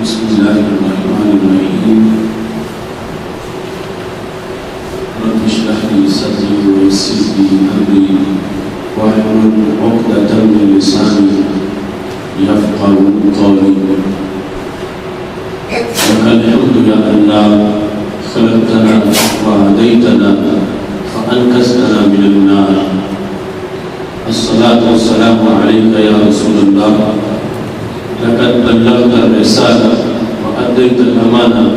بسم الله الرحمن الرحيم رب اشرح لي صدري ويسر لي أمري واحلل عقدة من لساني يفقهوا قولي لك الحمد يا الله خلقتنا وهديتنا فأنقذتنا من النار الصلاة والسلام عليك يا رسول الله لقد بلغت الرسالة وأديت الأمانة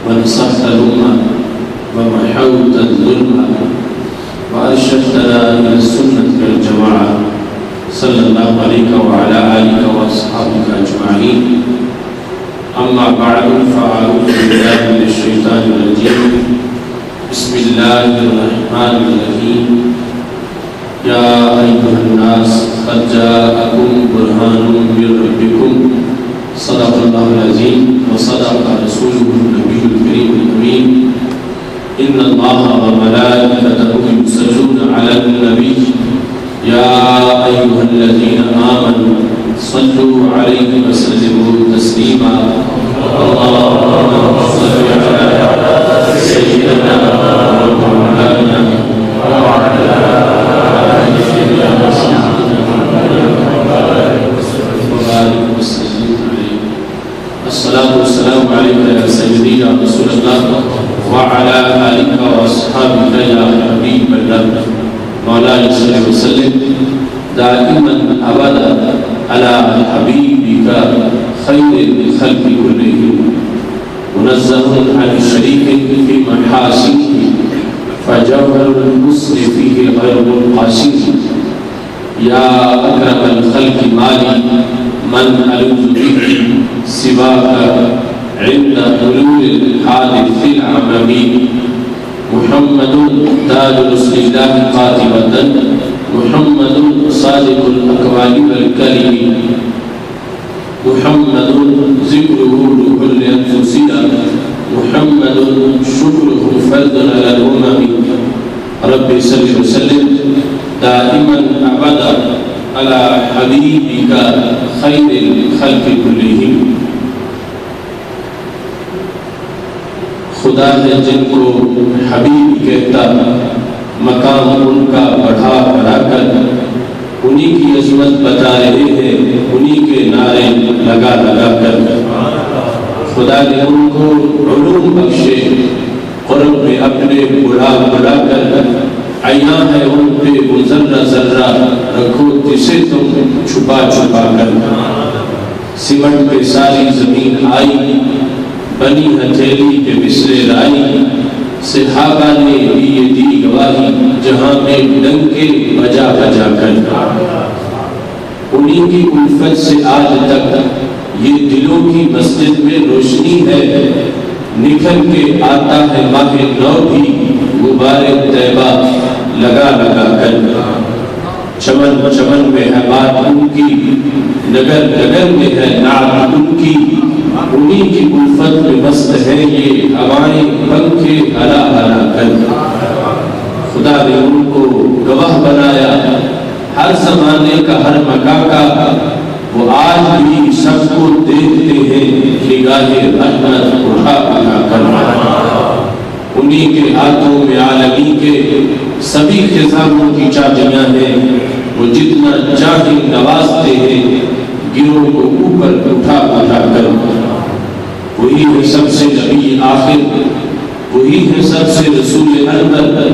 ونصحت الأمة ومحوت الظلم وأرشدتنا إلى السنة والجماعة صلى الله عليك وعلى آلك وأصحابك أجمعين أما بعد فأعوذ بالله من الشيطان الرجيم بسم الله الرحمن الرحيم يا أيها الناس قد جاءكم برهان من ربكم صدق الله العظيم وصدق رسوله النبي الكريم الأمين إن الله وملائكته يصلون على النبي يا أيها الذين آمنوا صلوا عليه وسلموا تسليما اللهم صل على سيدنا ومولانا وعلى آل سيدنا وبارك وسلم عليه الصلاة والسلام عليك يا سيدي يا رسول الله وعلى آلك وأصحابك يا حبيب الله مولاي صل وسلم دائما أبدا على حبيبك خير الخلق كلهم منزه عن الشريك في محاسنه فجوهر الحسن فيه غير القاسم يا أكرم الخلق مالي من ألوذ به سواك عند حلول الحادث العممي محمد تاج رسل الله قاتبة محمد صادق الأقوال والكلم محمد ذكره روح لأنفسنا محمد شكره فرد على الأمم رب صل وسلم دائما أبدا على حبيبك خير الخلق كلهم خدا ہے جن کو حبیب کہتا مقام ان کا بڑھا بڑھا کر انہی کی عظمت بتا رہے ہیں انہی کے نعرے لگا لگا کر خدا نے ان کو علوم بخشے قرب میں اپنے بلا بلا کر عیاں ہے ان پہ وہ ذرہ ذرہ رکھو جسے تم چھپا چھپا کر سمٹ پہ ساری زمین آئی بنی ہتھیلی کے بسرے لائی صحابہ نے بھی یہ دی گواہی جہاں میں ڈنکے بجا بجا کر انہی کی الفت سے آج تک یہ دلوں کی مسجد میں روشنی ہے نکھر کے آتا ہے ماہ نو بھی غبار طیبہ لگا لگا کر چمن چمن میں ہے بات ان کی نگر نگر میں ہے نعت ان کی انہی کی الفت میں مست ہے یہ ہوائیں پنکھے ہلا ہلا کر خدا نے ان کو گواہ بنایا ہر زمانے کا ہر مکان کا وہ آج بھی سب کو دیکھتے ہیں نگاہ رحمت اٹھا اٹھا کر انہی کے ہاتھوں میں عالمی کے سبھی خزانوں کی چابیاں ہیں وہ جتنا چاہے نوازتے ہیں گروہ کو اوپر اٹھا اٹھا کر وہی ہے سب سے نبی آخر وہی ہے سب سے رسول اکبر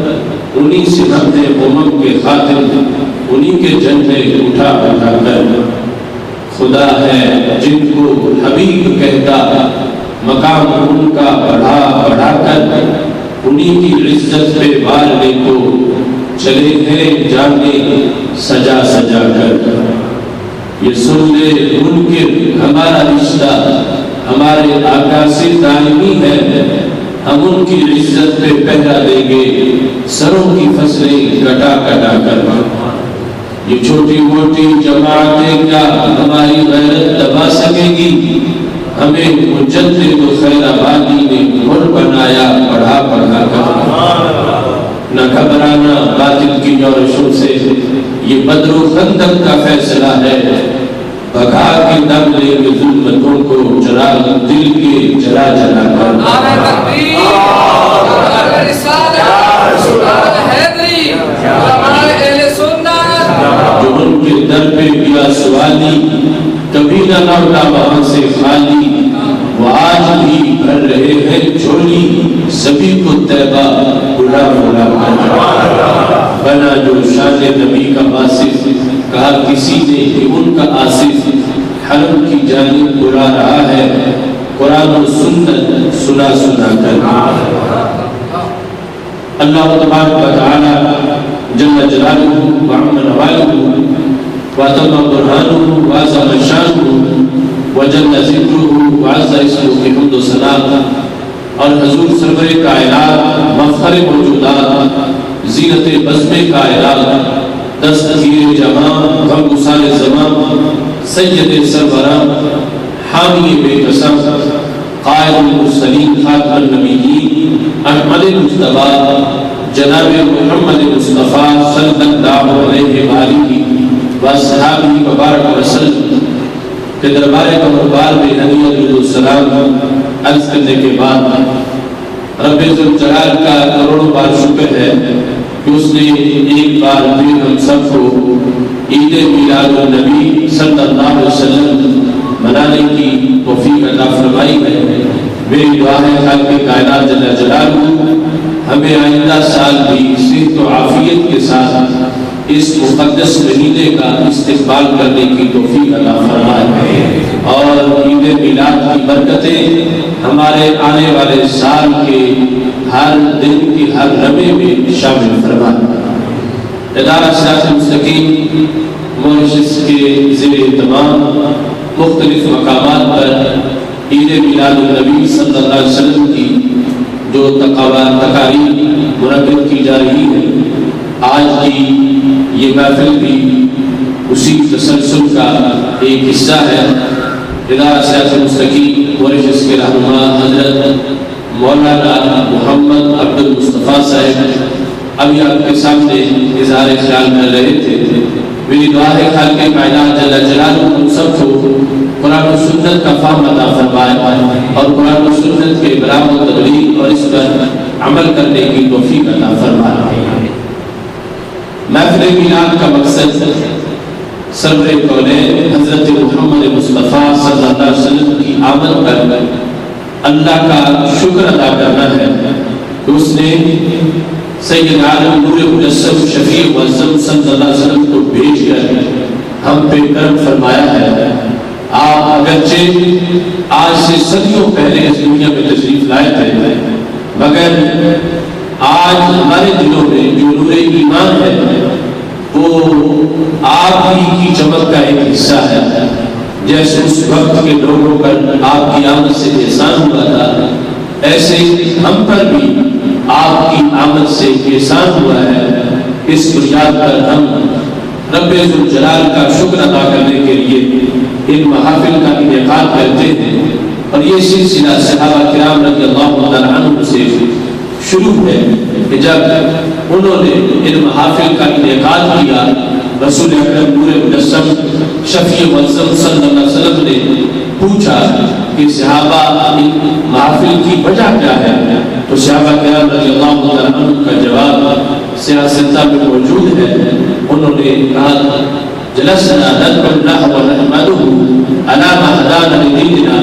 انہی سے ہم ہیں امم کے خاطر انہی کے جھنڈے اٹھا اٹھا کر خدا ہے جن کو حبیب کہتا مقام ان کا بڑھا بڑھا کر انہی کی عزت پہ بال لے کو چلے ہیں جانے سجا سجا کر یہ سن لے منکر ہمارا رشتہ ہمارے آقا سے دائمی ہے ہم ان کی عزت پہ پہرا دیں گے سروں کی فصلیں کٹا کٹا کر یہ چھوٹی موٹی جماعتیں کیا ہماری غیرت دبا سکے گی ہمیں مجدد و خیر آبادی نے گھر بنایا پڑھا پڑھا کر نہ گھبرانا باطل کی جورشوں سے یہ بدر و خندق کا فیصلہ ہے بھگا کے دم لیں گے ظلمتوں کو چرا چراغ دل کے جلا جلا کر جو ان کے در پہ کیا سوالی کبھی نہ لوٹا وہاں سے خالی وہ آج بھی بھر رہے ہیں جھولی سبھی کو طیبہ بلا بلا کر بنا جو شان نبی کا واصف کہا کسی نے کہ ان کا آصف حرم کی جانب بلا رہا ہے قرآن و سنت سنا سنا کر اللہ تبارک و تعالی جل جلالہ وعم نوالہ واتم برہانہ وعظم شانہ وجل ذکرہ وعز اسمہ کی حمد و ثنا اور حضور سرور کائنات مفخر موجودات زینت بزم کائنات دستگیر جماع غمگسار زمان سید سروران حامی بے قسم قائد المرسلین خاتم النبیین احمد مصطفیٰ جناب محمد مصطفیٰ صلی اللہ علیہ وآلہ وصحابہ مبارک وسلم کے دربار کمربار میں حدیث علیہ السلام عرض کرنے کے بعد رب ذوالجلال کا کروڑوں بار شکر ہے کہ اس نے ایک بار پھر ہم سب کو عید میلاد النبی صلی اللہ علیہ وسلم منانے کی توفیق عطا فرمائی ہے۔ میری دعا ہے خالق کائنات جل جلالہ ہمیں آئندہ سال بھی صحت و عافیت کے ساتھ اس مقدس مہینے کا استقبال کرنے کی توفیق عطا فرمائے اور عید میلاد کی برکتیں ہمارے آنے والے سال کے ہر دن کی ہر لمحے میں شامل فرمائے۔ ادارہ صراط مستقیم ماریشس کے زیر اہتمام مختلف مقامات پر عید میلاد النبی صلی اللہ علیہ وسلم کی جو تقاریب منعقد کی جا رہی ہے، آج کی یہ محفل بھی اسی تسلسل کا ایک حصہ ہے۔ ادارہ صراط مستقیم ماریشس کے رہنما حضرت مولانا محمد عبد المصطفیٰ صاحب ابھی آپ کے سامنے اظہار خیال کر رہے تھے۔ میری دعا ہے خالق کائنات جل جلالہ ہم سب کو قرآن و سنت کا فہم عطا فرمائے اور قرآن و سنت کے ابلاغ و تبلیغ اور اس پر عمل کرنے کی توفیق عطا فرمائے۔ محفل میلاد کا مقصد سرور کونین حضرت محمد مصطفیٰ صلی اللہ علیہ وسلم کی آمد پر اللہ کا شکر ادا کرنا ہے کہ اس نے سید عالم نور مجسم شفیع معظم صلی اللہ علیہ وسلم کو بھیج کر ہم پہ کرم فرمایا ہے۔ آپ اگرچہ آج سے صدیوں پہلے اس دنیا میں تشریف لائے تھے، مگر آج ہمارے دلوں میں جو نور ایمان ہے وہ آپ ہی کی چمک کا ایک حصہ ہے۔ جیسے اس وقت کے لوگوں پر آپ کی آمد سے احسان ہوا تھا، ایسے ہم پر بھی آپ کی آمد سے احسان ہوا ہے۔ اس بنیاد پر ہم رب ذوالجلال کا شکر ادا کرنے کے لیے ان محافل کا انعقاد کرتے ہیں، اور یہ سلسلہ صحابہ کرام رضی اللہ تعالیٰ عنہ سے شروع ہے کہ جب انہوں نے ان محافل کا انعقاد کیا، رسول اکرم نور مجسم شفیع معظم صلی اللہ علیہ وسلم نے پوچھا کہ صحابہ ان محافل کی وجہ کیا ہے، تو صحابہ کرام رضی اللہ تعالیٰ عنہ کا جواب سیاستہ میں موجود ہے۔ انہوں نے کہا جلسنا نذكر الله ونحمده على ما هدانا لديننا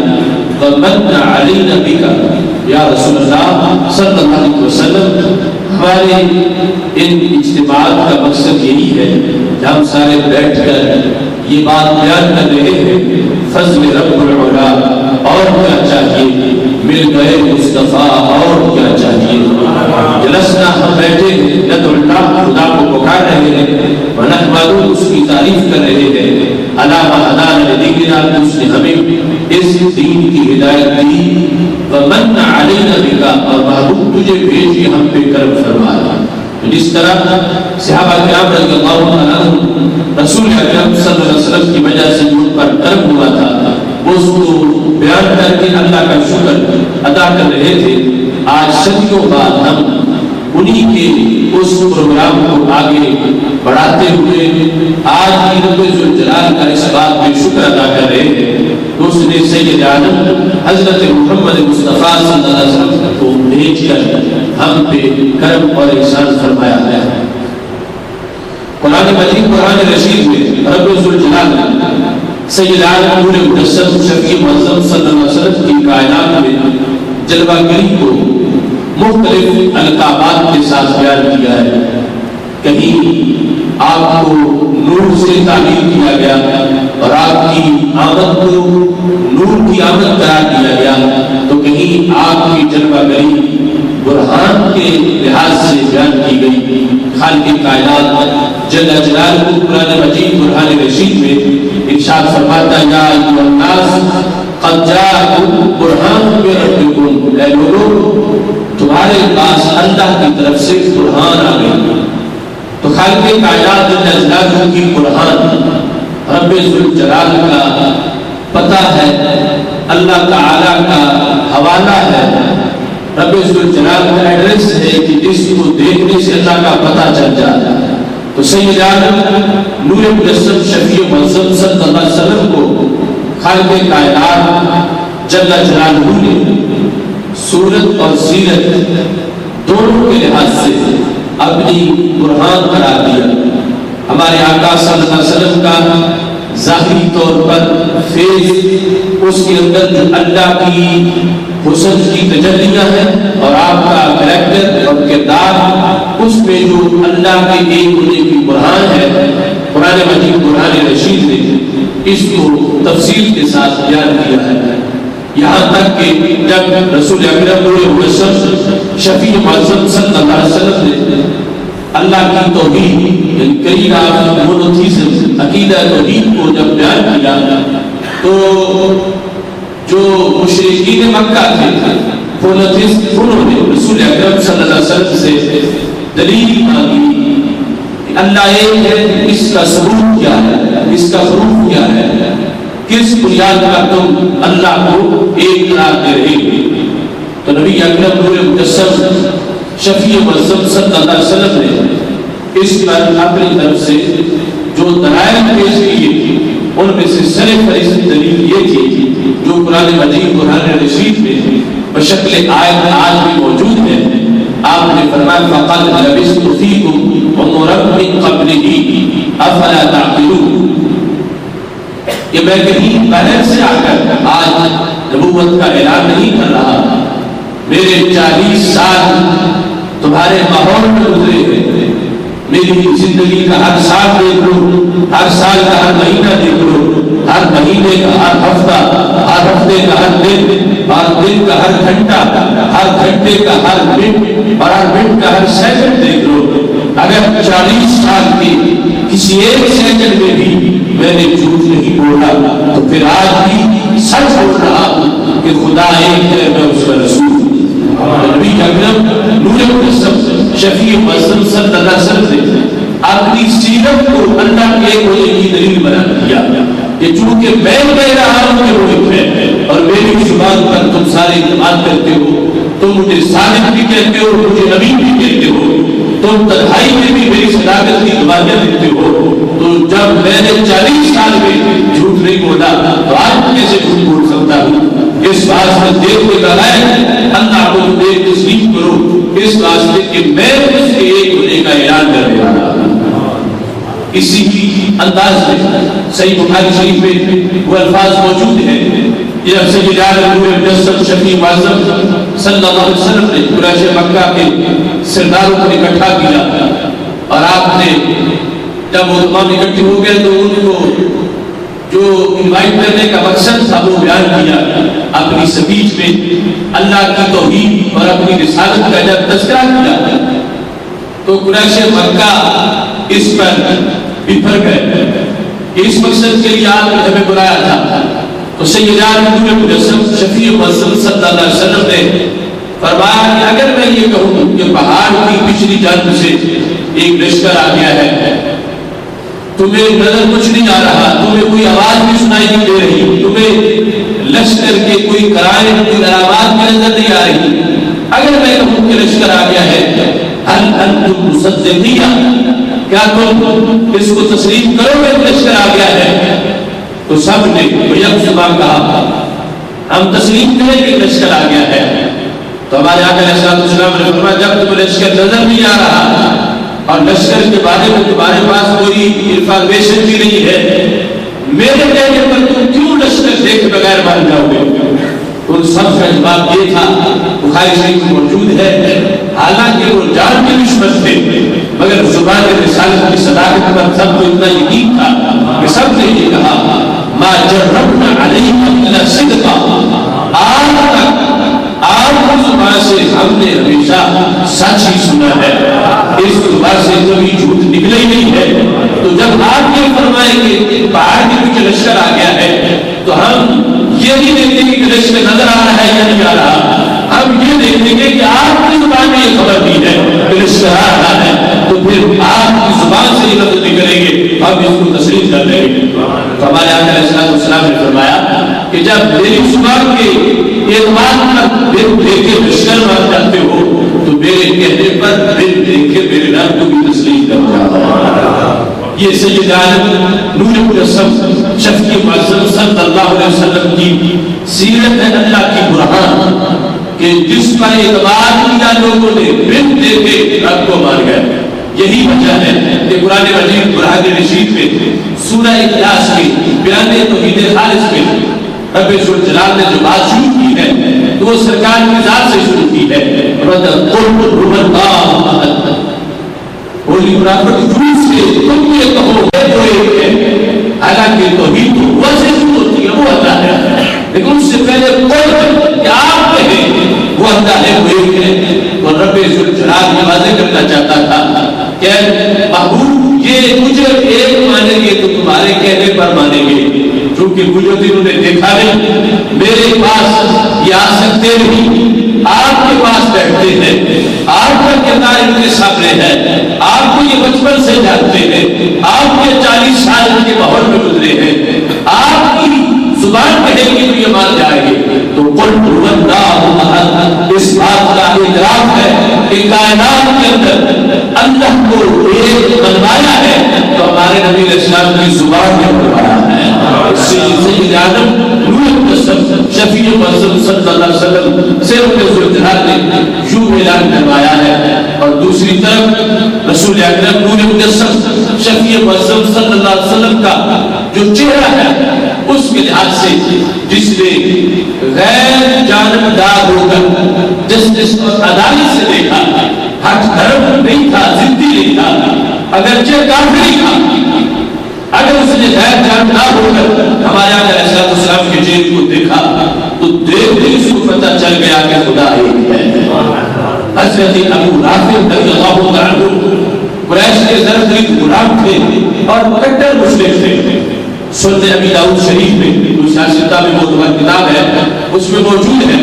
ومن علينا بك یا رسول اللہ صلی اللہ علیہ وسلم۔ ہمارے ان اجتماعات کا مقصد یہی ہے کہ ہم سارے بیٹھ کر یہ بات بیان کر رہے ہیں فضل رب العلا، اور کیا چاہیے، مل گئے مصطفیٰ، اور کیا چاہیے۔ جلسنا ہم بیٹھے ندعو اللہ، خدا کو پکار رہے ہیں، ونحمدہ اس کی تعریف کر رہے ہیں، علی ما ہدانا لدیننا اس نے ہمیں اس دین کی ہدایت دی، ومن علینا بک اور محبوب تجھے بھیجی ہم پہ کرم فرمایا۔ جس طرح صحابہ کرام رضی اللہ عنہ رسول اکرم صلی اللہ علیہ وسلم کی وجہ سے ان پر کرم ہوا تھا، وہ اس کو بیان کر کے اللہ کا شکر ادا کر رہے تھے۔ آج صدیوں بعد ہم انہی کے اس پروگرام کو آگے بڑھاتے ہوئے آج بھی رب ذوالجلال کا اس بات پہ شکر ادا کر رہے ہیں کہ اس نے سید عالم حضرت محمد مصطفیٰ صلی اللہ علیہ وسلم کو بھیج کر ہم پہ کرم اور احسان فرمایا ہے۔ قرآن مجید قرآن رشید میں رب ذوالجلال نے سید عالم نور مجسم شفیع معظم صلی اللہ علیہ وسلم کی کائنات میں جلوہ گری کو مختلف القابات کے ساتھ بیان کیا ہے۔ کہیں آپ کو نور سے تعبیر کیا گیا اور آپ کی آمد کو نور کی آمد قرار دیا گیا، تو کہیں آپ کی جلوہ گری برہان کے لحاظ سے بیان کی گئی۔ خالق کائنات جل جلالہ قرآن مجید قرآن رشید میں ارشاد فرماتا ہے یا ایھا الناس قد جاءکم برہان من ربکم، اے لوگوں تمہارے پاس اللہ کی طرف سے برہان آ گئی۔ تو خالق کائنات جل جلالہ کی برہان رب ذوالجلال کا پتہ ہے، اللہ تعالی کا حوالہ ہے، رب ذوالجلال کا ایڈریس ہے کہ جس کو دیکھنے سے اللہ کا پتہ چل جاتا ہے۔ تو سید عالم نور مجسم شفیع معظم صلی اللہ علیہ وسلم کو خالق کائنات جل جلالہ نے صورت اور سیرت دونوں کے لحاظ سے اپنی برہان قرار دیا۔ ہمارے آقا صلی اللہ علیہ وسلم کا ظاہری طور پر فیض، اس کے اندر جو اللہ کی حسن کی تجلیاں ہیں اور آپ کا کریکٹر اور کردار، اس میں جو اللہ کے ایک ہونے کی برہان ہے، قرآن مجید قرآن رشید نے اس کو تفصیل کے ساتھ بیان کیا ہے۔ یہاں تک کہ جب رسول اکرم نور مجسم شفیع معظم صلی اللہ علیہ وسلم نے اللہ کی توحید یعنی کلیمہ مونوتھیزم عقیدہ توحید کو جب بیان کیا تو جو مشرکین مکہ تھے انہوں نے رسول اکرم صلی اللہ علیہ وسلم سے دلیل مانگی کہ اللہ ایک ہے، اس کا ثبوت کیا ہے، اس کا پروف کیا ہے، کس بنیاد پر تم اللہ کو ایک قرار دے رہے ہیں۔ تو نبی اکرم نور مجسم شفیع معظم صلی اللہ علیہ وسلم نے اس پر اپنی طرف سے جو دلائل پیش کیے ان میں سے سرفہرست دلیل یہ تھی جو قرآن مجید قرآن رشید میں بشکل آیت آج بھی موجود ہے۔ آپ نے فرمایا فَقَدْ لَبِثْتُ فِيكُمْ عُمُرًا مِّن قَبْلِهِ أَفَلَا تَعْقِلُونَ۔ یہ میں کہیں باہر سے آ کر آج نبوت کا اعلان نہیں کر رہا، میرے 40 سال تمہارے ماحول میں گزرے ہیں، میری زندگی کا ہر سال دیکھ لو، ہر سال کا ہر مہینہ دیکھ لو، ہر مہینے کا ہر ہفتہ، ہر ہفتے کا ہر دن، ہر دن کا ہر گھنٹہ، ہر گھنٹے کا ہر منٹ اور ہر منٹ کا ہر سیکنڈ دیکھ لو۔ اگر 40 سال کی کسی ایک سیکنڈ میں بھی میں نے جھوٹ نہیں بولا تو پھر آج بھی سچ بول رہا ہوں کہ خدا ایک ہے، میں اس کا رسول ہوں۔ نبی اکرم نور مجسم شفیع معظم صلی اللہ علیہ وسلم نے اپنی سیرت کو اللہ کے ایک ہونے کی دلیل بنا دیا کہ چونکہ میں کہہ رہا ہوں کہ وہ ایک ہے اور میری زبان پر تم سارے اعتماد کرتے ہو، تم مجھے صادق بھی کہتے ہو، مجھے نبی بھی کہتے ہو، تم تنہائی میں بھی میری صداقت کی گواہیاں دیتے ہو، تو جب میں نے 40 سال میں جھوٹ نہیں بولا تو آج کیسے جھوٹ بول سکتا ہوں؟ اس واسطے دیکھ کے لگائے اللہ کو دیکھ تسلیم کرو، اس واسطے کہ میں اس کے ایک ہونے کا اعلان کرنے والا ہوں۔ اسی انداز میں صحیح بخاری شریف میں وہ الفاظ موجود ہیں کہ جب سید عالم نور مجسم شفیع معظم صلی اللہ علیہ وسلم نے قریش مکہ کے سرداروں کو اکٹھا کیا اور آپ نے جب وہ تمام اکٹھے ہو گئے تو ان کو جو انوائٹ کرنے کا مقصد تھا وہ بیان کیا، اپنی سپیچ میں اللہ کی توحید اور اپنی رسالت کا جب تذکرہ کیا تو قریش مکہ اس پر بفر گئے کہ اس مقصد کے لیے آپ نے ہمیں بلایا تھا۔ تو سید عالم نور مجسم شفیع معظم صلی اللہ علیہ وسلم نے فرمایا کہ اگر میں یہ کہوں کہ پہاڑ کی پچھلی جانب سے ایک لشکر آ گیا ہے، تمہیں نظر کچھ نہیں آ رہا، تمہیں کوئی آواز بھی سنائی نہیں دے رہی، تمہیں لشکر کے کوئی قرائن کوئی علامات بھی نظر نہیں آ رہی، اگر میں کہوں کہ لشکر آ گیا ہے، انتم مصدقین، کیا تم اس کو تسلیم کرو گے لشکر آ گیا ہے؟ تو سب نے یک زبان کہا ہم تسلیم کریں گے لشکر آ گیا ہے۔ تو ہمارے آقا علیہ السلام نے فرمایا جب تمہیں لشکر نظر نہیں آ رہا اور لشکر کے بارے میں تمہارے پاس کوئی انفارمیشن بھی نہیں ہے، میرے کہنے پر تم کیوں لشکر دیکھ بغیر مان جاؤ گے؟ ان سب کا جواب یہ تھا، بخاری شریف میں موجود ہے، حالانکہ وہ جان کے دشمن تھے مگر زبان رسالت کی صداقت پر سب کو اتنا یقین تھا کہ سب نے یہ کہا ما جربنا علیہ الا صدقا، آج تک آپ کی زبان سے ہم نے ہمیشہ سچ ہی سنا ہے، اس زبان سے کبھی جھوٹ نکلا ہی نہیں ہے۔ تو جب آپ یہ فرمائیں کہ پہاڑ کے پیچھے لشکر آ گیا ہے تو ہم یہ نہیں دیکھیں گے کہ لشکر نظر آ رہا ہے یا نہیں آ رہا، ہم یہ دیکھیں گے کہ آپ کی زبان میں یہ خبر دی ہے کہ لشکر آ رہا ہے، تو پھر آپ کی زبان سے یہ لفظ نکلیں گے، ہم اس کو تسلیم کر لیں گے۔ تو ہمارے آقا علیہ السلام نے فرمایا کہ جب میری زبان کے اعتماد پر بن دیکھے لشکر مار جاتے ہو تو میرے کہنے پر بن دیکھے میرے رب کو بھی تسلیم کر جاؤ۔ یہ سید عالم نور مجسم شفیع معظم صلی اللہ علیہ وسلم کی سیرت ہے، اللہ کی برہان کہ جس پر اعتماد کیا لوگوں نے بن دیکھے رب کو مان گئے۔ یہی وجہ ہے کہ قرآن مجید برہان رشید میں سورہ اخلاص میں بیان توحید خالص میں رب ذوالجلال نے جو بات شروع کی ہے تو وہ سرکار کی ذات سے شروع کی ہے۔ ہولی برابر جھوٹ سے تم یہ کہو ہے وہ ایک ہے، حالانکہ توحید تو وہ سے شروع ہوتی ہے، وہ اللہ ہے، لیکن اس سے پہلے قول کہ آپ کہیں وہ اللہ ہے وہ ایک ہے۔ اور رب ذوالجلال یہ واضح کرنا چاہتا تھا کہ محبوب یہ مجھے ایک مانیں گے تو تمہارے کہنے پر مانیں گے، چونکہ مجھے انہوں نے دیکھا نہیں، میرے پاس یہ آ سکتے نہیں، آپ کے پاس بیٹھتے ہیں، آپ کا کردار ان کے سامنے ہے، آپ کو یہ بچپن سے جانتے ہیں، آپ کے 40 سال کے ماحول میں گزرے ہیں، آپ کی زبان کہے گی تو یہ مان جائے گی۔ تو قل هو اللہ احد، اس بات کا اعتراف ہے کہ کائنات کے اندر اللہ کو ایک بنوایا ہے تو ہمارے نبی علیہ السلام کی زبان میں بنوایا ہے۔ سید عالم نور مجسم شفیع معظم صلی اللہ علیہ وسلم سے ذوالجلال نے یوں اعلان کروایا ہے، اور دوسری طرف رسول اکرم نور مجسم شفیع معظم صلی اللہ علیہ وسلم کا جو چہرہ ہے اس کے لحاظ سے جس نے غیر جانبدار ہو کر جس اور عدالت سے دیکھا، حق دھرم نہیں تھا، ضدی نہیں تھا، اگرچہ کافری تھا، اگر اس نے غیر جانبدار ہو کر ہمارے آقا علیہ السلام کے چہرے کو دیکھا تو دیکھتے اس کو پتہ چل گیا کہ خدا ایک ہے۔ حضرت ابو رافع رضی اللہ عنہ قریش کے زرخرید غلام تھے اور کٹر مشرک تھے۔ سنن ابی داؤد شریف میں جو سیاستہ میں معتبر کتاب ہے اس میں موجود ہے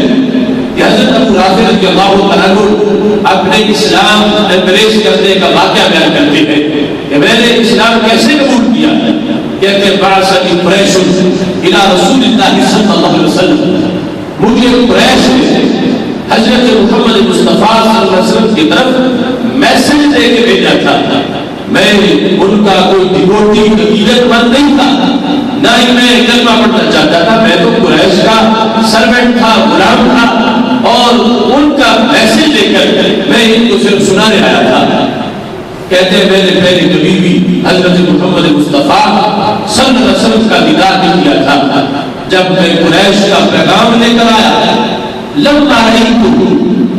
کہ حضرت ابو رافع رضی اللہ عنہ اپنے اسلام امبریس کرنے کا واقعہ بیان کرتے ہیں کہ میں نے اسلام کیسے قبول کیا، کہتے ہیں بعثنی قریش الی رسول اللہ صلی اللہ علیہ وسلم، مجھے قریش نے حضرت محمد مصطفیٰ صلی اللہ علیہ وسلم کی طرف میسج دے کے بھیجا تھا۔ میں ان کا کوئی ڈیوٹی عقیدت مند نہیں تھا، نہ ہی میں کلمہ پڑھنا چاہتا تھا، میں تو قریش کا سرونٹ تھا، غلام تھا، اور ان کا میسج لے کر میں ان کو صرف سنانے آیا تھا۔ کہتے ہیں میں نے پہلے کبھی بھی حضرت محمد مصطفیٰ صلی اللہ علیہ وسلم کا دیدار نہیں کیا تھا، جب میں قریش کا پیغام لے کر آیا لما رأیتہ،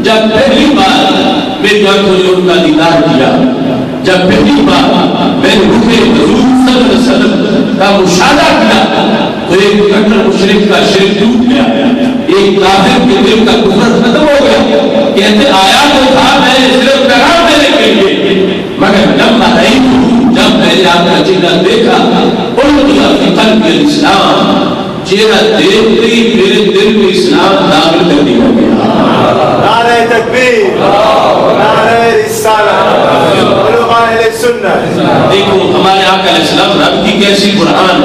جب پہلی بار میری آنکھوں نے ان کا دیدار کیا، جب پہلی بار میں نے روح حضور صلی اللہ علیہ وسلم کا مشاہدہ کیا تو ایک کٹر مشرک کا شرک ٹوٹ گیا، ایک کافر کے دل کا کفر ختم ہو گیا۔ کہتے آیا تو تھا میں صرف پیغام دینے کے لیے، مگر لما رأیتہ، جب میں نے آپ کا چہرہ دیکھا، اُلْقِیَ فِی قَلْبِ الْإِسْلَامِ، چہرہ دیکھتے ہی میرے دل میں اسلام داخل کر دیا گیا۔ نعرہ تکبیر، نعرہ رسالہ، علماء اہل سنت۔ دیکھو ہمارے آقا علیہ السلام رب کی کیسی قرآن،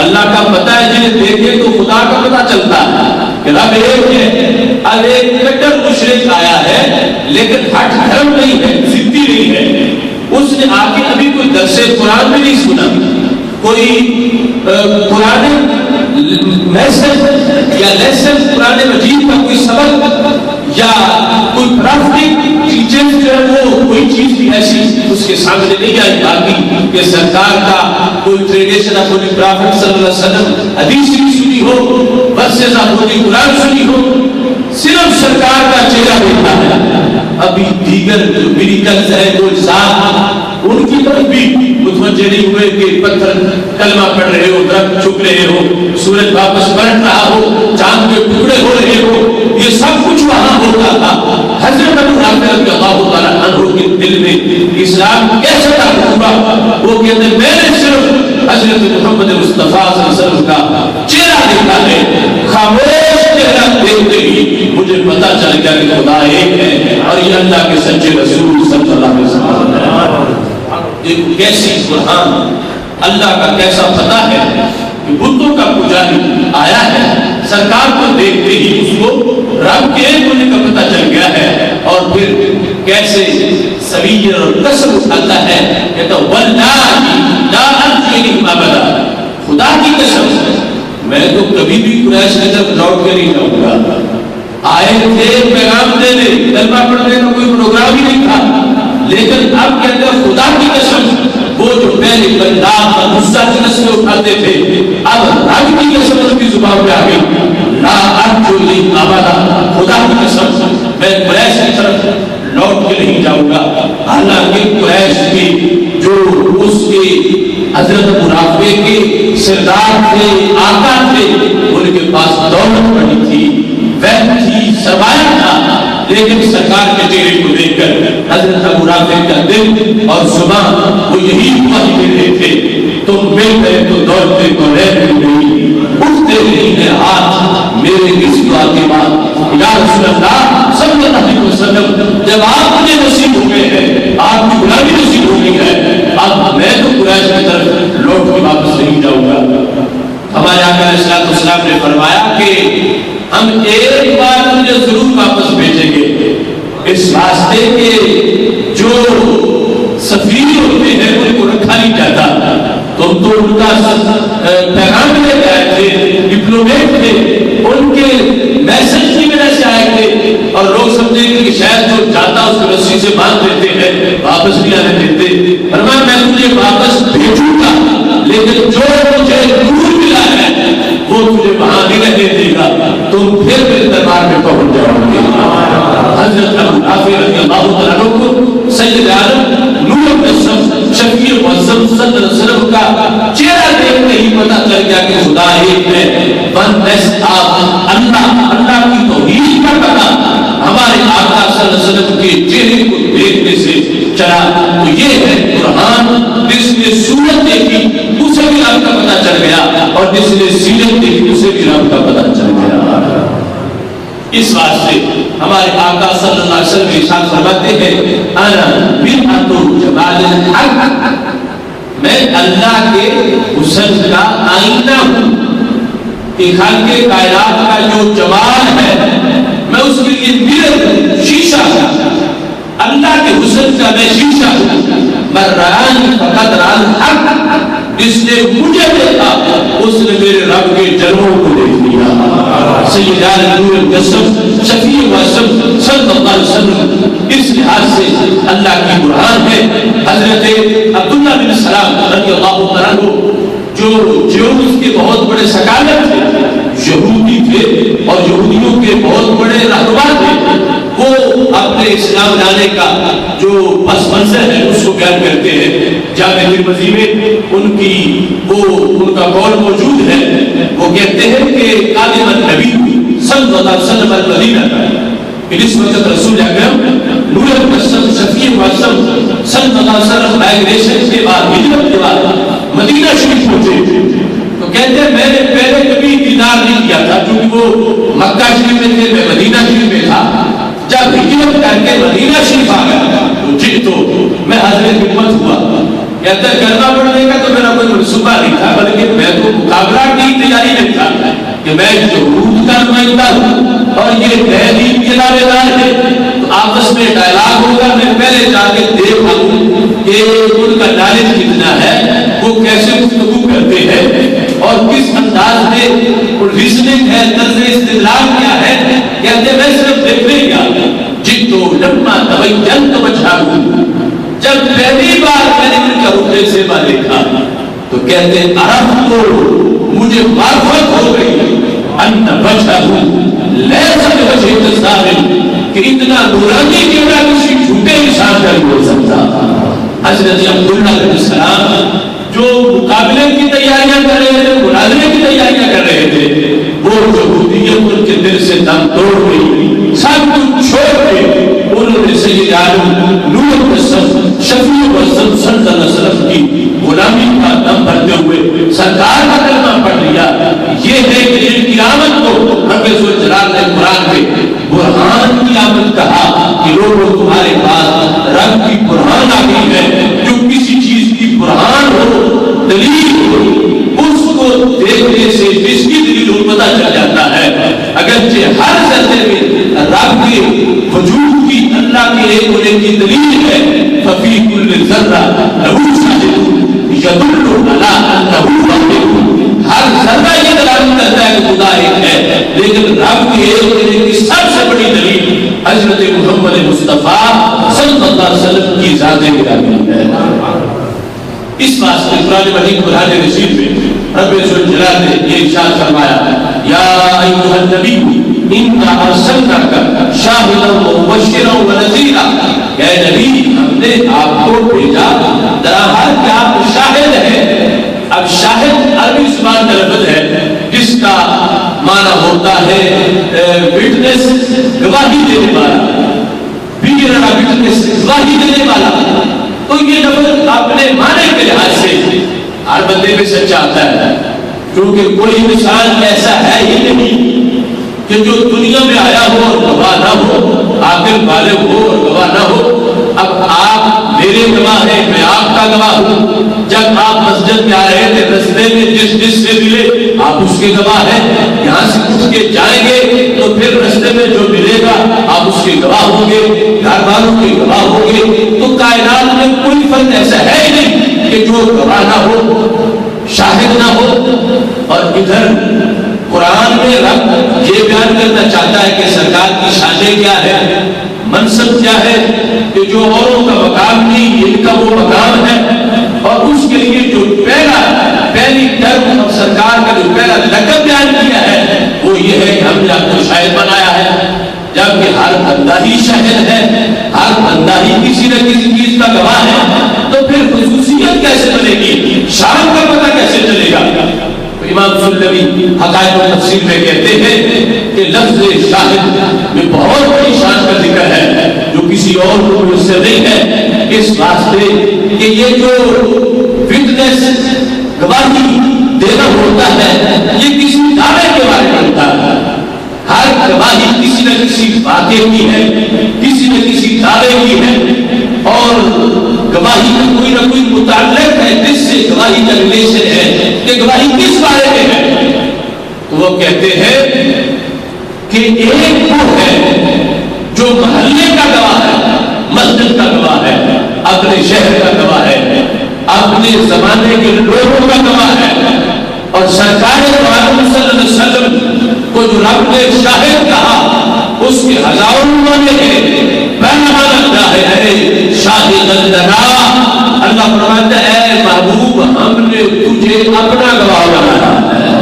اللہ کا پتہ ہے، جنہیں دیکھے تو خدا کا پتہ چلتا ہے کہ رب ایک ہے۔ اب ایک کٹر مشرک آیا ہے لیکن حق دھرم نہیں ہے، ضدی نے آ کے ابھی کوئی درس قرآن بھی نہیں سنا، کوئی قرآن میسج یا لیسن قرآن مجید کا کوئی سبق یا کوئی پرافٹک ٹیچر جو ہے وہ کوئی چیز بھی ایسی اس کے سامنے نہیں آئی باقی کہ سرکار کا کوئی ٹریڈیشن آف ہولی پرافٹ صلی اللہ علیہ وسلم حدیث بھی سنی ہو، ورسز آف ہولی قرآن سنی ہو، صرف سرکار کا چہرہ دیکھا ہے۔ ابھی دیگر جو میریکلز ہے جو اجزاء ان کی طرف بھی متوجہ نہیں ہوئے کہ پتھر کلمہ پڑھ رہے ہو، درخت چھپ رہے ہو، سورج واپس پلٹ رہا ہو، چاند کے ٹکڑے ہو رہے ہو، یہ سب کچھ وہاں ہوتا تھا۔ حضرت ابو بکر رضی اللہ تعالیٰ عنہ کے دل میں اسلام کیسے داخل ہوا؟ وہ کہتے ہیں میں نے صرف حضرت محمد مصطفیٰ صلی اللہ علیہ وسلم کا چہرہ دیکھا ہے، خاموش چہرہ دیکھتے ہی مجھے پتا چل گیا کہ خدا ایک ہے اور یہ اللہ کے سچے رسول صلی اللہ علیہ وسلم ہے۔ دیکھو کیسی قرآن، اللہ کا کیسا پتہ ہے کہ بتوں کا پجاری آیا ہے، سرکار کو دیکھتے ہی اس کو رب کے ہونے کا پتہ چل گیا ہے، اور پھر کیسے سویر اور قسم اٹھاتا ہے، کہتا واللہ لا ارجو ابدا، خدا کی قسم میں تو کبھی بھی قریش کی طرف لوٹ کر نہیں جاؤں گا۔ آئے تھے پیغام دینے، کلمہ پڑھنے کا کوئی پروگرام ہی نہیں تھا، لیکن اب کہتے ہیں خدا کی قسم وہ جو پہلے بنداب اور غصہ کی نسلیں اٹھاتے تھے اب رب کی قسم ان کی زبان پہ آ گئی، لا ارجو ابدا، خدا کی قسم میں قریش کی طرف لوٹ کے نہیں جاؤں گا۔ حالانکہ قریش کی جو اس کے حضرت ابو رافع کے سردار تھے، آقا تھے، ان کے پاس دولت پڑی تھی، ویب تھی، سرمایہ تھا، لیکن سرکار کے چہرے کو دیکھ کر حضرت ابو رافع کا دل اور زبان وہ یہی وحی دے رہے تھے، تم مل گئے تو دولتیں تو رہ نہیں، اٹھتے نہیں ہیں ہاتھ میرے اس دعا کے بعد، یا رسول اللہ صلی اللہ علیہ وسلم جب آپ مجھے نصیب ہو گئے ہیں، آپ کی غلامی نصیب ہو گئی ہے، اب میں تو قریش کی طرف لوٹ کے واپس نہیں جاؤں گا۔ ہمارے آقا علیہ السلام نے فرمایا کہ ہم ایک بار مجھے ضرور واپس بھیجیں گے، اس واسطے کہ جو سفیر ہوتے ہیں ان کو رکھا نہیں جاتا، تم تو ان کا پیغام لے کے آئے تھے، ڈپلومیٹ تھے، ان کے میسج کی وجہ سے آئے تھے، اور لوگ سمجھے کہ شاید جو جاتا اس کو رسی سے باندھ دیتے ہیں، واپس نہیں آنے دیتے۔ فرمایا میں تجھے واپس بھیجوں گا، لیکن جو مجھے دور ملا ہے وہ تجھے وہاں نہیں رہنے دے گا، تم پھر میرے دربار میں پہنچ جاؤ گے۔ حضرت ابو رافع رضی اللہ تعالیٰ عنہ کو سید عالم نور النسب شفیع معظم صلی اللہ علیہ وسلم کا چہرہ دیکھتے ہی پتہ چل گیا کہ خدا ایک ہے، ونس آپ اللہ کی توحید کا پتہ ہمارے آقا صلی اللہ علیہ وسلم کے چہرے کو دیکھنے سے چلا۔ تو یہ ہے قرآن، جس نے صورت دیکھی اسے بھی رب کا پتہ چل گیا، اور جس نے سیرت دیکھی اسے بھی رب کا پتہ چل گیا۔ اس واسطے ہمارے آقا صلی اللہ علیہ وسلم ارشاد فرماتے ہیں انا بنت جمال الحق، میں اللہ کے حسن کا آئینہ ہوں، کہ خالق کائنات کا جو جمال ہے میں اس کے لیے مرر ہوں، شیشہ ہوں، اللہ کے حسن کا میں شیشہ ہوں۔ من رآنی فقد رأى الحق، جس نے مجھے دیکھا اس نے میرے رب کے جلووں کو دیکھ لیا۔ سید عالم نور النسب شفیع معظم صلی اللہ علیہ وسلم اس لحاظ سے اللہ کی قرآن ہے۔ حضرت عبداللہ بن سلام رضی اللہ عنہ جو اس کے بہت بڑے سکالر تھے، یہودی تھے اور یہودیوں کے بہت بڑے رہنما تھے، وہ اپنے اسلام لانے کا جو پس منظر ہے اس کو بیان کرتے ہیں۔ جامع ترمذی میں ان کا قول موجود ہے، وہ کہتے ہیں کہ قادم النبی صلی اللہ علیہ وسلم المدینہ، اس وقت رسول اکرم نور النسب شفیع معظم صلی اللہ علیہ وسلم مائگریشن کے بعد، ہجرت کے بعد مدینہ شریف پہنچے، تو کہتے ہیں میں نے پہلے کبھی دیدار نہیں کیا تھا، کیونکہ وہ مکہ شریف میں تھے، میں مدینہ شریف میں تھا۔ جب ہجرت کر کے مدینہ شریف آ گیا تو میں حاضر خدمت ہوا۔ کہتا ہے کلمہ پڑھنے کا تو میرا کوئی منصوبہ نہیں تھا، بلکہ میں تو مقابلہ کی تیاری میں تھا کہ میں یہود کا نمائندہ ہوں اور یہ تحریک کے دعوے دار ہے، تو آپس میں ڈائلاگ ہوگا، میں پہلے جا کے دیکھ آؤں کہ کہ ان کا نالج کتنا ہے، وہ کیسے گفتگو کرتے ہیں اور کس انداز میں ریزننگ ہے، طرز استدلال کیا ہے. کہتے ہیں میں صرف دیکھنے گیا جن کو لما تبینت وجہہ، جب پہلی بار میں نے ان کا رخ زیبا دیکھا تو کہتے ہیں عرفت کو مجھے معرفت ہو گئی ان وجہہ لیس بوجہ کذاب، کہ اتنا نورانی چہرہ کسی جھوٹے انسان کا نہیں ہو سکتا. حضرت عبداللہ علیہ السلام جو مقابلے کی تیاریاں کر رہے تھے، مناظرے کی تیاریاں کر رہے تھے، وہ یہودیت ان کے دل سے دم توڑ گئی، سب کچھ چھوڑ کے انہوں نے سید عالم نور شفیع وسلم صلی اللہ علیہ وسلم کی غلامی کا دم بھرتے ہوئے سرکار کا کلمہ پڑھ لیا. یہ ہے کہ جن کی آمد کو رب ذوالجلال نے قرآن میں برہان کی آمد کہا کہ لوگوں تمہارے پاس رب کی برہان آ گئی ہے. جو کسی چیز کی برہان ہو، دلیل ہو، اس کو دیکھنے سے جس کی دلیل ہو پتہ چل جاتا ہے. اگرچہ ہر ذرے میں رب کے وجود کی، اللہ کے ایک ہونے کی دلیل ہے. ففی کل ذرہ لہو شاہد یدل علی انہ واحد، ہر ذرہ یہ دلالت کرتا ہے کہ خدا ایک ہے، لیکن رب کے ایک ہونے کی سب سے بڑی دلیل حضرت محمد مصطفیٰ صلی اللہ علیہ وسلم کی ذات گرامی ہے. اس واسطے قرآن مجید قرآن رشید میں رب ذوالجلال نے یہ ارشاد فرمایا، یا ایھا النبی انا ارسلناک شاہدا ومبشرا ونذیرا، اے نبی ہم نے آپ کو بھیجا درحال کہ آپ شاہد ہیں. اب شاہد عربی زبان کا لفظ ہے جس کا معنی ہوتا ہے وٹنس، گواہی دینے والا، بیئر وٹنس، گواہی دینے والا. تو یہ لفظ اپنے معنی کے لحاظ سے ہر بندے میں سچا آتا ہے، کیونکہ کوئی انسان ایسا ہے ہی نہیں کہ جو دنیا میں آیا ہو اور گواہ نہ ہو، عاقل بالغ ہو اور گواہ نہ ہو. اب آپ میرے گواہ ہیں، میں آپ کا گواہ ہوں. جب آپ مسجد میں آ رہے تھے رستے میں جس سے ملے آپ اس کے گواہ ہیں. یہاں سے اٹھ کے جائیں گے تو پھر رستے میں جو ملے گا آپ اس کے گواہ ہوں گے، گھر والوں کے گواہ ہوں گے. تو کائنات میں کوئی فرد ایسا ہے ہی نہیں کہ جو گواہ نہ ہو، شاہد نہ ہو. اور ادھر قرآن میں رب یہ بیان کرنا چاہتا ہے کہ سرکار کی شانیں کیا ہے، منصب کیا ہے، کہ جو اوروں کا مقام نہیں ان کا وہ مقام ہے. اور اس کے لیے جو پہلی ٹرم اور سرکار کا جو پہلا لقب بیان کیا ہے وہ یہ ہے کہ ہم نے آپ کو شاہد بنایا ہے. جبکہ ہر بندہ ہی شاہد ہے، ہر بندہ ہی کسی نہ کسی چیز کا گواہ ہے، تو پھر خصوصیت کیسے بنے گی، شان کا پتہ کیسے چلے گا. امام سلمی حقائق و تفسیر میں کہتے ہیں کہ لفظ شاہد میں بہت بڑی شان کا ذکر ہے جو کسی اور کو میسر نہیں ہے. اس واسطے کہ یہ جو وٹنس، گواہی دینا ہوتا ہے، یہ کسی دعوے کے بارے میں ہوتا ہے. ہر گواہی کسی نہ کسی واقعے کی ہے، کسی نہ کسی دعوے کی ہے، اور گواہی کا کوئی نہ کوئی متعلق ہے جس سے گواہی کا ریلیشن ہے کہ گواہی کس بارے میں ہے. تو وہ کہتے ہیں کہ ایک وہ ہے جو محلے کا گواہ ہے، مسجد کا گواہ ہے، اپنے شہر کا گواہ ہے، اپنے زمانے کے لوگوں کا گواہ ہے. اور سرکار محمد صلی اللہ علیہ وسلم کو جو رب نے شاہد کہا اس کے ہزاروں معنی ہیں. پہلا لگتا ہے اے شاہد لنا، اللہ فرماتا ہے اے محبوب ہم نے تجھے اپنا گواہ بنایا ہے.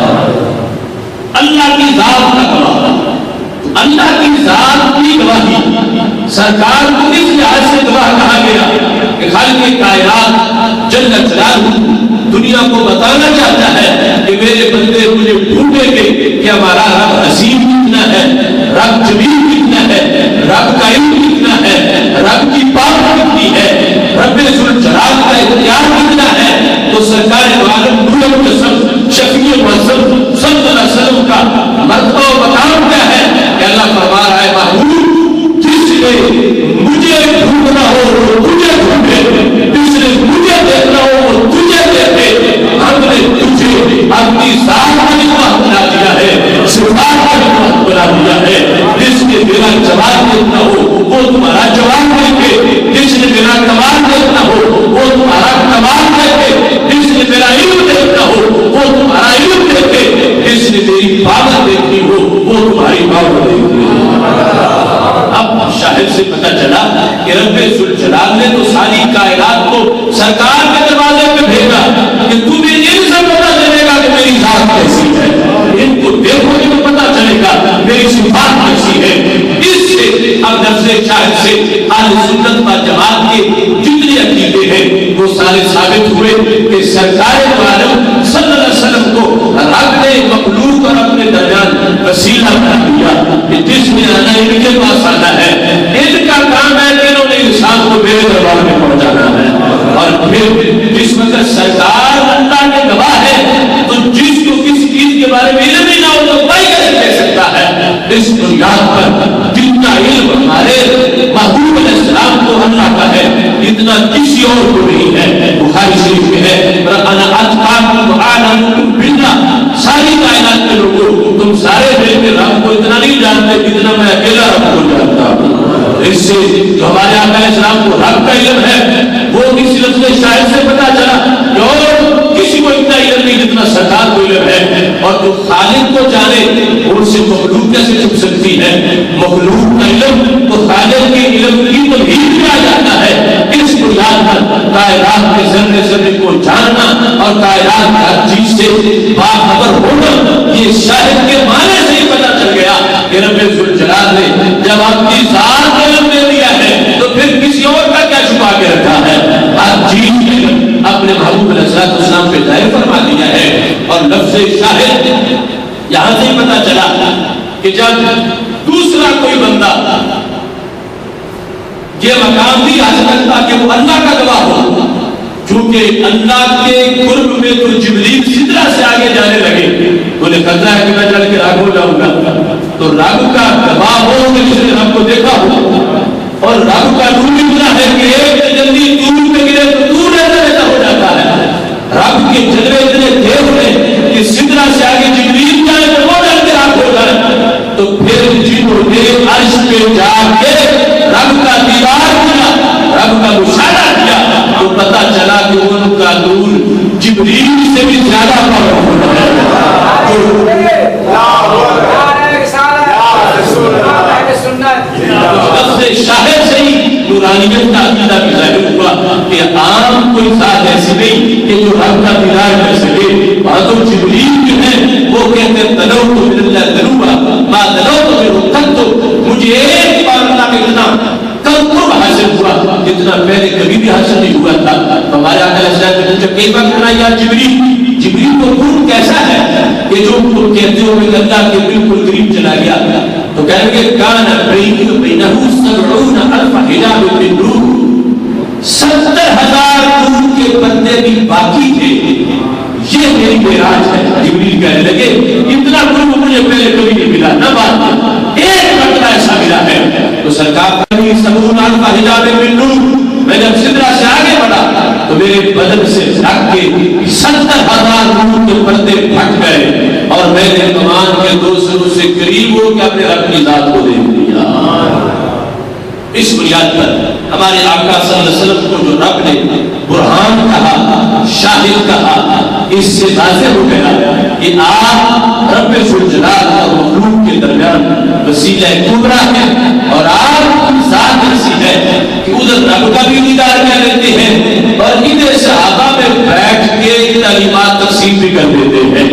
اللہ کی ذات کا گواہ، اللہ کی ذات کی گواہی. سرکار کو اس لحاظ سے گواہ کہا گیا کہ خالق کائنات جل جلالہ دنیا کو بتانا چاہتا ہے کہ میرے بندے مجھے ڈھونڈیں گے کہ ہمارا رب حسین کتنا ہے، رب جمیل کتنا ہے، رب کا علم کتنا ہے، رب کی پاک کتنی ہے، رب ذوالجلال کا اختیار کتنا ہے. تو سرکار عالم نور قسم شفیع معظم صلی اللہ علیہ وسلم کا مرتبہ و مقام کیا ہے کہ اللہ فرما رہا ہے محبوب جس نے مجھے ڈھونڈنا ہو وہ تجھے ڈھونڈے، جس نے مجھے دیکھنا ہو وہ تجھے دیکھے. ہم نے تجھے اپنی ذات کا گواہ بنا دیا ہے، صفات کا گواہ بنا دیا ہے. جس نے میرا جواب دیکھنا ہو وہ تمہارا جواب دیں گے، جس نے میرا کمال دیکھنا ہو وہ میری پاور دیکھنی ہو وہ تمہاری پاور دیکھنی ہے۔ اب شاہد سے پتہ چلا کہ رب ذوالجلال نے تو ساری کائنات کو سرکار کے دروازے پہ بھیجا کہ تمہیں ان سے پتہ چلے گا کہ میری ذات کیسی ہے، ان کو دیکھو گے تو پتہ چلے گا میری صفات کیسی ہے۔ اس سے اب لفظ شاہد سے اہل سنت و جماعت کے جتنے عقیدے ہیں وہ سارے ثابت ہوئے کہ سرکار دو عالم صلی اللہ علیہ وسلم کو رب نے مخلوق اور اپنے درمیان وسیلہ بنا دیا کہ جس نے آنا ان کے پاس آنا ہے، ان کا کام ہے کہ انہوں نے انسان کو میرے دربار میں پہنچانا ہے۔ اور پھر جس وقت سرکار اللہ کے گواہ ہے تو جس کو کسی چیز کے بارے میں علم ہی نہ ہو تو کوئی کیسے کہہ سکتا ہے؟ اس بنیاد پر جتنا علم ہمارے محبوب علیہ السلام کو اللہ کا ہے اتنا کسی اور کو نہیں ہے۔ بخاری شریف میں ہے انا اتقاکم واعلمکم باللہ، ساری کائنات کے لوگوں تم سارے مل کے رب کو اتنا نہیں جانتے جتنا میں اکیلا رب کو جانتا ہوں۔ اس سے جو ہمارے آقا علیہ السلام کو رب کا علم ہے وہ کسی لفظ شاہد سے پتا چلا کہ اور کسی کو اتنا علم نہیں جتنا سرکار کو علم ہے۔ اور جو خالق کو جانے ان سے مخلوق کیسے چھپ سکتی ہے؟ مخلوق کا علم تو خالق کے علم کی تمہید میں آ جاتا ہے۔ اس بنیاد پر کائنات کے ذرے ذرے کو جاننا اور کائنات ہر چیز سے باخبر ہونا، یہ شاہد کے معنی سے ہی پتا چل گیا کہ رب ذوالجلال نے جب اپنی ذات کا علم دے دیا ہے تو پھر کسی اور کا کیا چھپا کے رکھا ہے؟ ہر چیز اپنے محبوب علیہ السلام پہ ظاہر فرما دیا ہے۔ اور لفظ شاہد یہاں سے ہی پتا چلا کہ جب دوسرا کوئی بندہ یہ مقام بھی حاصل کرتا کہ وہ اللہ کا گواہ ہو، چونکہ اللہ کے قرب میں تو جبریل سدرہ سے آگے جانے لگے تو انہیں خطرہ ہے کہ میں چل کے راگ ہو جاؤں گا، تو راگ کا گواہ ہو کہ جس نے رب کو دیکھا ہو، اور رب کا نور اتنا ہے کہ ایک جلدی دور پہ گرے تو دور ایسا ہو جاتا ہے۔ رب کے جلوے اتنے تیز ہیں کہ سدرہ سے آگے جبریل جائے تو وہ ڈر کے راگ ہو جائے۔ تو پھر جنہوں نے عرش پہ جا کے رب کا دیدار کیا، رب کا مشاہدہ کیا، تو پتا چلا کہ ان کا نور جبریل سے بھی زیادہ پاورفل ہے۔ شاہد سے ہی نورانیت کا عقیدہ بھی ظاہر ہوا کہ عام کوئی ذات ایسی نہیں کہ جو رب کا دیدار کر سکے۔ بہادر جبریل جو ہے وہ کہتے ہیں تلوت من اللہ تلوبا ما تلوت من تلوت، مجھے ایک بار اللہ کے اتنا کم قرب حاصل ہوا جتنا پہلے کبھی بھی حاصل نہیں ہوا تھا۔ ہمارے آقا علیہ السلام نے پوچھا کئی بار کہنا یا جبریل کو قرب کیسا ہے کہ جو تم کہتے ہو کہ اللہ کے بالکل قریب چلا گیا؟ تو کہیں گے کان بینہ 70,000 حجاب من نور، 70,000 نور کے پردے بھی باقی تھے، یہ میری معراج ہے۔ جبریل کہنے لگے اتنا قرب مجھے پہلے کبھی نہیں ملا، نہ بعد ایک مرتبہ ایسا ملا ہے۔ تو سرکار کہتی 70,000 حجاب من نور، میں جب سدرہ سے آگے بڑھا تو میرے بدن سے جھک کے 70,000 نور کے پردے پھٹ گئے اور میں نے کمان کے دو سروں سے قریب ہو کے اپنے رب کی ذات کو دیکھ لیا۔ اس بنیاد پر ہمارے آقا صلی اللہ علیہ وسلم کو جو رب نے برہان کہا، شاہد کہا، اس سے واضح ہو گیا کہ آپ رب ذوالجلال اور مخلوق کے درمیان وسیلہ کبریٰ ہے، اور آپ ذات ایسی ہے کہ ادھر رب کا بھی دیدار کر لیتے ہیں اور ادھر صحابہ میں بیٹھ کے تعلیمات تقسیم بھی کر دیتے ہیں۔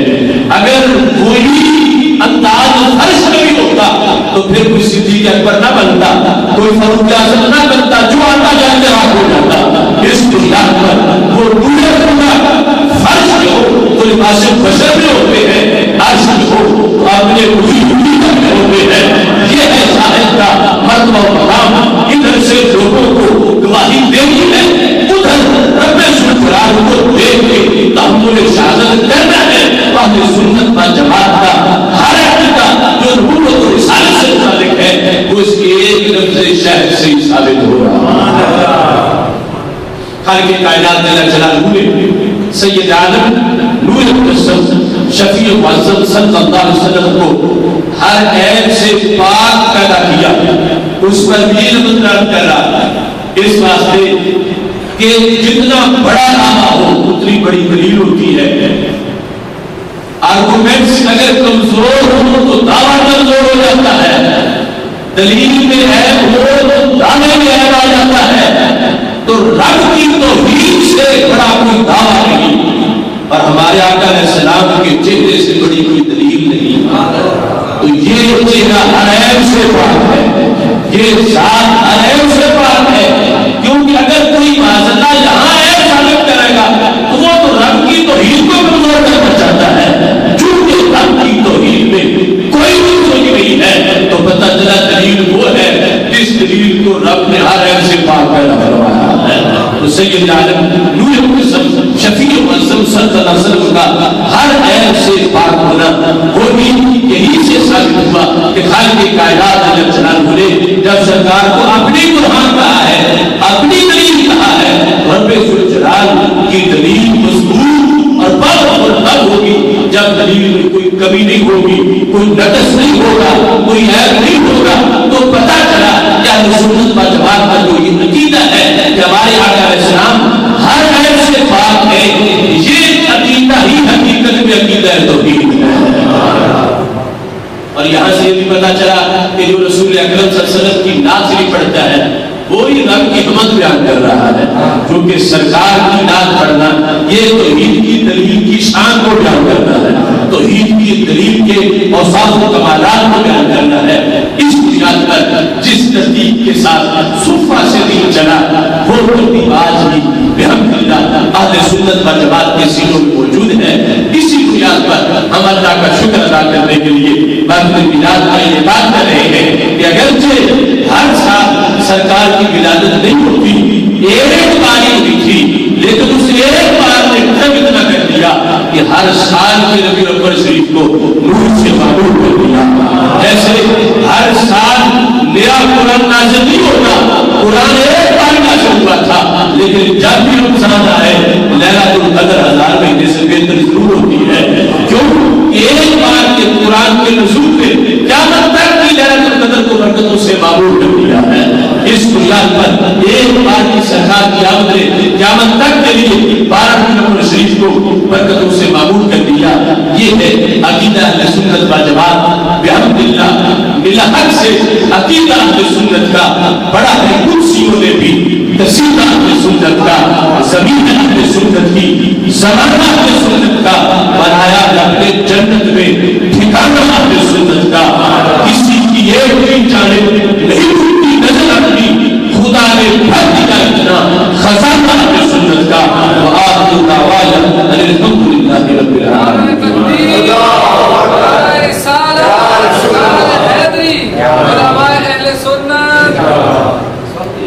اگر وہی انداز فرش میں بھی ہوتا تو پھر کوئی صدیق اکبر نہ بنتا، کوئی فاروق اعظم نہ بنتا، جو آتا جانتے راہ ہو جاتا۔ اس بنیاد پر وہ پورے فرش جو ہو تو لباس بشر میں ہوتے ہیں، عرش جو ہو تو اپنے وہی میں ہوتے ہیں۔ یہ ہے شاہد کا مرتبہ و مقام۔ ادھر سے لوگوں کو گواہی دینی ہے، ادھر رب ذوالجلال کو دیکھ کے تحمل شہادت کرنا ہے۔ اہل سنت و جماعت کا ہر عقیدہ جو نبوت و رسالت سے متعلق ہے وہ اس کے ایک لفظ شاہد سے ہی ثابت ہو رہا ہے۔ خالق کائنات جل جلالہ نے سید عالم نور مجسم شفیع معظم صلی اللہ علیہ وسلم کو ہر عیب سے پاک پیدا کیا، اس پر بھی علم کر رہا اس واسطے کہ جتنا بڑا نامہ ہو اتنی بڑی دلیل ہوتی ہے۔ آرگومنٹس اگر کمزور ہو تو دعویٰ کمزور ہو جاتا ہے، دلیل میں عیب ہو تو دعوے میں عیب آ جاتا ہے، تو رب کی توحید سے بڑا کوئی دعویٰ نہیں اور ہمارے آقا علیہ السلام کے چہرے سے بڑی کوئی دلیل نہیں۔ تو یہ چہرہ ہر عیب سے پاک ہے، یہ ذات ہر عیب سے پاک ہے، کیونکہ اگر کوئی معذلہ یہاں عیب ثابت کرے گا تو وہ تو رب کی توحید کو کمزور کرنا چاہتا ہے، چونکہ رب کی توحید میں کوئی کمزوری نہیں ہے تو پتہ چلا دلیل وہ ہے جس دلیل کو رب نے ہر عیب سے پاک پیدا کروایا ہے۔ تو سید عالم نور القسم شفیع معظم صلی اللہ علیہ وسلم کا ہر عیب سے پاک ہونا وہ بھی یہی سے ثابت ہوا کہ خالق کائنات جل جلالہ نے جب سرکار کو اپنی قرآن کہا ہے، اپنی دلیل کہا ہے، رب ذوالجلال کی دلیل مضبوط اور باوقار تب ہوگی جب دلیل میں کوئی کمی نہیں ہوگی، کوئی نقص نہیں ہوگا، کوئی عیب نہیں ہوگا، تو پتہ چلا کہ اہل سنت و جماعت کا جو یہ عقیدہ ہے کہ ہمارے آقا علیہ السلام ہر عیب سے پاک ہے، یہ عقیدہ ہی حقیقت میں عقیدہ ہے توحید۔ اور یہاں سے یہ بھی پتا چلا کہ جو رسول اکرم صلی اللہ علیہ وسلم کی نعت شریف پڑھتا ہے وہی رب کی حمد بیان کر رہا ہے، کیونکہ سرکار کی نعت پڑھنا یہ توحید کی دلیل کی شان کو بیان کرنا ہے، توحید کی دلیل کے اوصاف و کمالات کو بیان کرنا ہے۔ اس بنیاد پر جس ترتیب کے ساتھ صفہ سے دین چلا وہ ترتیب آج بھی بحمدللہ اہل سنت و جماعت کے سینوں میں موجود ہے۔ اسی بنیاد پر ہم اللہ کا شکر ادا کرنے کے لیے وقت میلاد میں یہ بات کر رہے ہیں کہ اگرچہ ہر سال سرکار کی ولادت نہیں ہوتی، ایک بار ہی ہوئی تھی، لیکن اس ایک بار نے ڈھنگ اتنا کر دیا کہ ہر سال کے ربیع الاول شریف کو نور سے معمور کر دیا۔ جیسے ہر سال نیا قرآن نازل نہیں ہوتا، قرآن ایک بار نازل ہوا تھا، لیکن جب بھی رمضان آئے لیلۃ القدر 1000 مہینے سے بہتر ضرور ہوتی ہے، کیوں؟ ایک بار کے قرآن کے نزول میں قیامت تک کی لیلۃ القدر کو برکتوں سے معمور کر دیا ہے۔ اس بنیاد پر ایک بار کی سرکار کی آمد نے قیامت تک کے لیے 12 ربیع شریف کو برکتوں سے معمور کر دیا۔ یہ ہے عقیدہ اہل سنت و جماعت بحمدللہ۔ ملحق سے عقیدہ اہل سنت کا بڑا ہے، کرسیوں نے بھی تسیدہ اہل سنت کا، زمین اہل سنت کی، زمانہ اہل سنت کا بنایا اپنے جنت میں ٹھکانہ اہل سنت کا۔ کسی کی ایک بھی جانب نہیں ٹوٹی نظر اپنی، خدا نے بھر دیا اتنا خزانہ اہل سنت کا۔ وآخر دعوانا ان الحمدللہ رب العالمین۔ رسالہ حیدری علماء اہل سنت